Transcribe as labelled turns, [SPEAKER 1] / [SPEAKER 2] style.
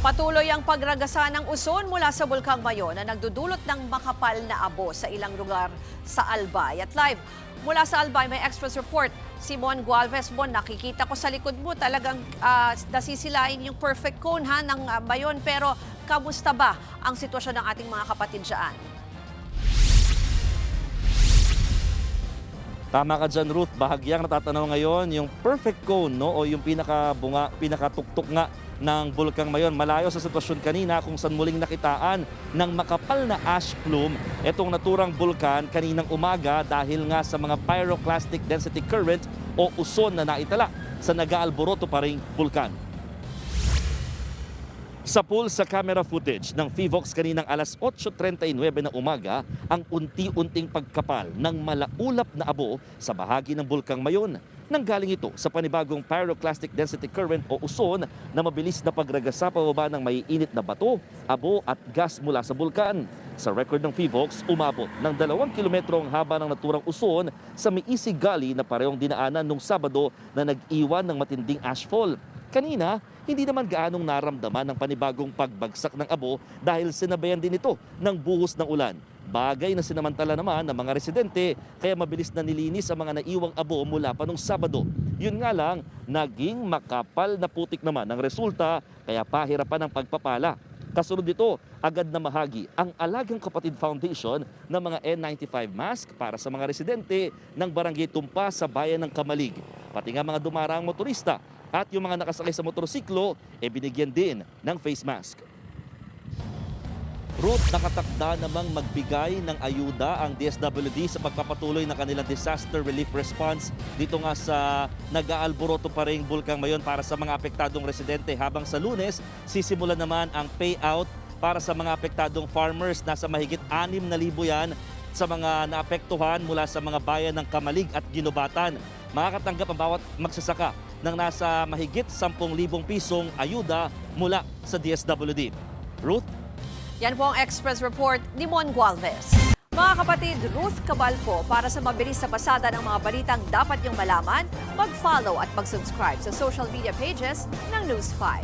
[SPEAKER 1] Patuloy ang pagragasa ng uson mula sa Bulkang Mayon na nagdudulot ng makapal na abo sa ilang lugar sa Albay. At live mula sa Albay, may Express report. Simon Gualvez, nakikita ko sa likod mo talagang nasisilain yung perfect cone ng Mayon. Pero kamusta ba ang sitwasyon ng ating mga kapatid dyan?
[SPEAKER 2] Tama ka dyan, Ruth. Bahagyang natatanaw ngayon yung perfect cone, no? O yung pinakatuktok nga ng Bulkang Mayon. Malayo sa sitwasyon kanina kung saan muling nakitaan ng makapal na ash plume itong naturang bulkan kaninang umaga dahil nga sa mga pyroclastic density current o uson na naitala sa nag-aalboroto pa ring bulkan. Sa pool sa camera footage ng PHIVOX kaninang alas 8:39 na umaga, ang unti-unting pagkapal ng malaulap na abo sa bahagi ng Bulkang Mayon. Nanggaling ito sa panibagong pyroclastic density current o uson na mabilis na pagragasa pababa ng maiinit na bato, abo at gas mula sa bulkan. Sa record ng PHIVOX, umabot ng 2 kilometro ang haba ng naturang uson sa Miisi Gully na parehong dinaanan nung Sabado na nag-iwan ng matinding ashfall. Kanina, hindi naman gaanong naramdaman ng panibagong pagbagsak ng abo dahil sinabayan din ito ng buhos ng ulan. Bagay na sinamantala naman ng mga residente kaya mabilis na nilinis ang mga naiwang abo mula pa nung Sabado. Yun nga lang, naging makapal na putik naman ang resulta kaya pahirapan ang pagpapala. Kasunod dito, agad na mahagi ang Alagang Kapatid Foundation ng mga N95 mask para sa mga residente ng Barangay Tumpa sa bayan ng Kamalig. Pati nga mga dumaraang motorista at yung mga nakasakay sa motorsiklo, binigyan din ng face mask. Ruth, nakatakda namang magbigay ng ayuda ang DSWD sa pagpapatuloy ng kanilang disaster relief response dito nga sa nag-aalboroto pa ring Bulkang Mayon para sa mga apektadong residente. Habang sa Lunes, sisimulan naman ang payout para sa mga apektadong farmers. Nasa mahigit 6,000 yan sa mga naapektuhan mula sa mga bayan ng Kamalig at Ginobatan. Makakatanggap ang bawat magsasaka ng nasa mahigit 10,000 pisong ayuda mula sa DSWD. Ruth?
[SPEAKER 1] Yan po ang Express Report ni Mon Gualvez. Mga kapatid, Ruth Cabalco, para sa mabilis na pasada ng mga balitang dapat niyong malaman, mag-follow at mag-subscribe sa social media pages ng News 5.